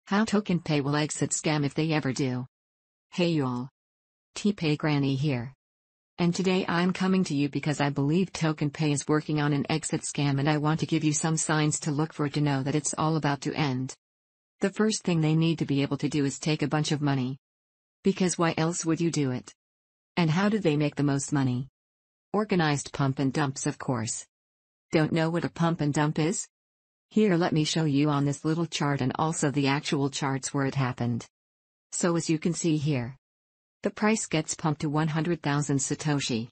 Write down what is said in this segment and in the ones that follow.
How TokenPay will exit scam if they ever do. Hey y'all. TPay Granny here. And today I'm coming to you because I believe TokenPay is working on an exit scam and I want to give you some signs to look for to know that it's all about to end. The first thing they need to be able to do is take a bunch of money. Because why else would you do it? And how do they make the most money? Organized pump and dumps, of course. Don't know what a pump and dump is? Here, let me show you on this little chart and also the actual charts where it happened. So as you can see here, the price gets pumped to 100,000 Satoshi.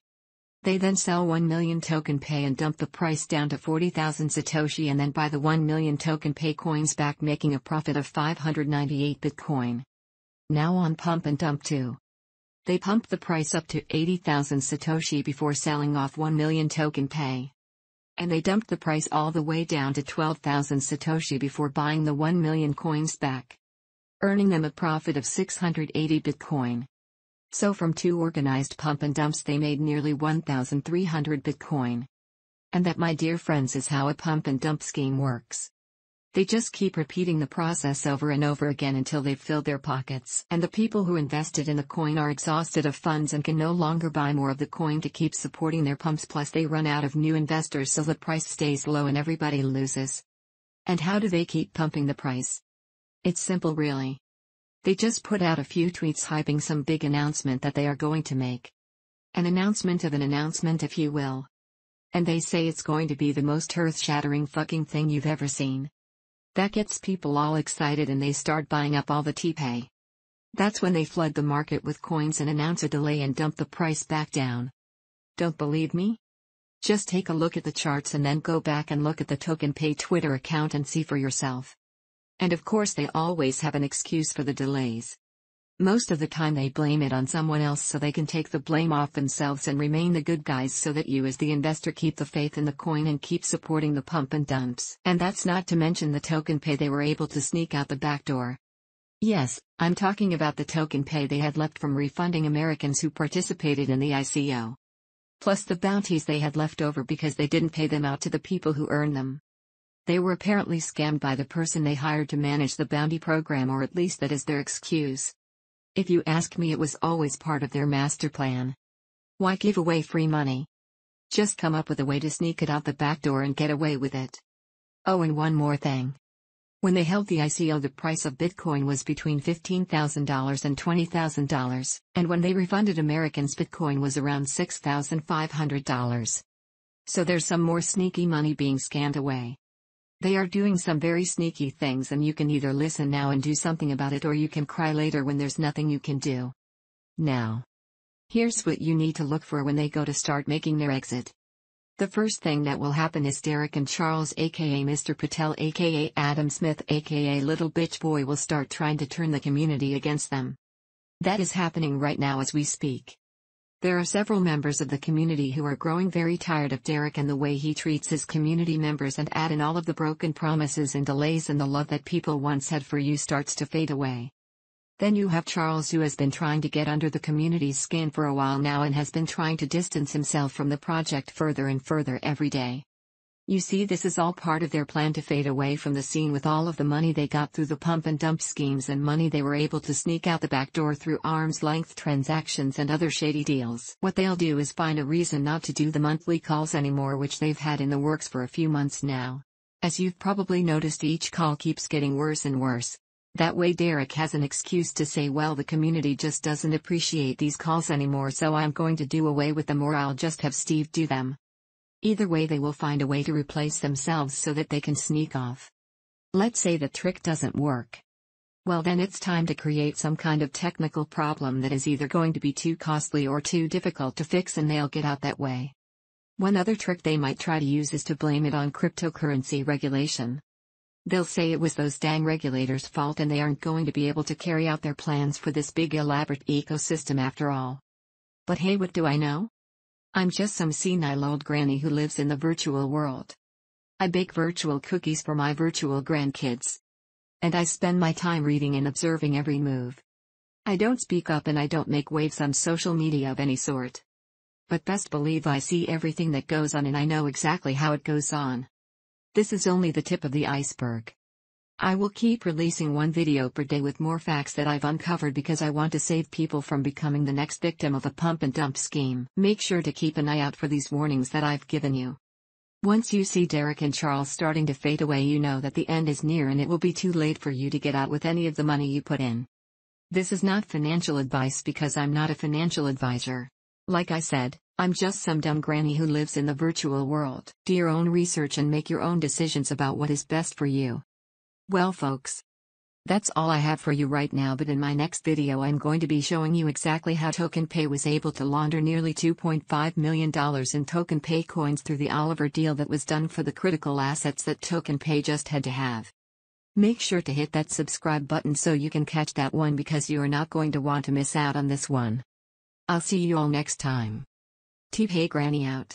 They then sell 1 million TokenPay and dump the price down to 40,000 Satoshi and then buy the 1 million TokenPay coins back, making a profit of 598 Bitcoin. Now on pump and dump 2. They pump the price up to 80,000 Satoshi before selling off 1 million TokenPay. And they dumped the price all the way down to 12,000 Satoshi before buying the 1 million coins back, earning them a profit of 680 Bitcoin. So from 2 organized pump and dumps they made nearly 1,300 Bitcoin. And that, my dear friends, is how a pump and dump scheme works. They just keep repeating the process over and over again until they've filled their pockets and the people who invested in the coin are exhausted of funds and can no longer buy more of the coin to keep supporting their pumps, plus they run out of new investors, so the price stays low and everybody loses. And how do they keep pumping the price? It's simple, really. They just put out a few tweets hyping some big announcement that they are going to make. An announcement of an announcement, if you will. And they say it's going to be the most earth-shattering fucking thing you've ever seen. That gets people all excited and they start buying up all the TPay. That's when they flood the market with coins and announce a delay and dump the price back down. Don't believe me? Just take a look at the charts and then go back and look at the TokenPay Twitter account and see for yourself. And of course they always have an excuse for the delays. Most of the time they blame it on someone else so they can take the blame off themselves and remain the good guys, so that you as the investor keep the faith in the coin and keep supporting the pump and dumps. And that's not to mention the TokenPay they were able to sneak out the back door. Yes, I'm talking about the TokenPay they had left from refunding Americans who participated in the ICO. Plus the bounties they had left over because they didn't pay them out to the people who earned them. They were apparently scammed by the person they hired to manage the bounty program, or at least that is their excuse. If you ask me, it was always part of their master plan. Why give away free money? Just come up with a way to sneak it out the back door and get away with it. Oh, and one more thing. When they held the ICO, the price of Bitcoin was between $15,000 and $20,000, and when they refunded Americans, Bitcoin was around $6,500. So there's some more sneaky money being scammed away. They are doing some very sneaky things, and you can either listen now and do something about it, or you can cry later when there's nothing you can do. Now, here's what you need to look for when they go to start making their exit. The first thing that will happen is Derek and Charles, aka Mr. Patel, aka Adam Smith, aka Little Bitch Boy, will start trying to turn the community against them. That is happening right now as we speak. There are several members of the community who are growing very tired of Derek and the way he treats his community members, and add in all of the broken promises and delays, and the love that people once had for you starts to fade away. Then you have Charles, who has been trying to get under the community's skin for a while now and has been trying to distance himself from the project further and further every day. You see, this is all part of their plan to fade away from the scene with all of the money they got through the pump and dump schemes and money they were able to sneak out the back door through arm's length transactions and other shady deals. What they'll do is find a reason not to do the monthly calls anymore, which they've had in the works for a few months now. As you've probably noticed, each call keeps getting worse and worse. That way Derek has an excuse to say, well, the community just doesn't appreciate these calls anymore, so I'm going to do away with them, or I'll just have Steve do them. Either way, they will find a way to replace themselves so that they can sneak off. Let's say the trick doesn't work. Well, then it's time to create some kind of technical problem that is either going to be too costly or too difficult to fix, and they'll get out that way. One other trick they might try to use is to blame it on cryptocurrency regulation. They'll say it was those dang regulators' fault and they aren't going to be able to carry out their plans for this big elaborate ecosystem after all. But hey, what do I know? I'm just some senile old granny who lives in the virtual world. I bake virtual cookies for my virtual grandkids. And I spend my time reading and observing every move. I don't speak up and I don't make waves on social media of any sort. But best believe I see everything that goes on and I know exactly how it goes on. This is only the tip of the iceberg. I will keep releasing one video per day with more facts that I've uncovered because I want to save people from becoming the next victim of a pump and dump scheme. Make sure to keep an eye out for these warnings that I've given you. Once you see Derek and Charles starting to fade away, you know that the end is near and it will be too late for you to get out with any of the money you put in. This is not financial advice because I'm not a financial advisor. Like I said, I'm just some dumb granny who lives in the virtual world. Do your own research and make your own decisions about what is best for you. Well folks, that's all I have for you right now, but in my next video I'm going to be showing you exactly how TokenPay was able to launder nearly $2.5 million in TokenPay coins through the Oliver deal that was done for the critical assets that TokenPay just had to have. Make sure to hit that subscribe button so you can catch that one because you are not going to want to miss out on this one. I'll see you all next time. TPay Granny out.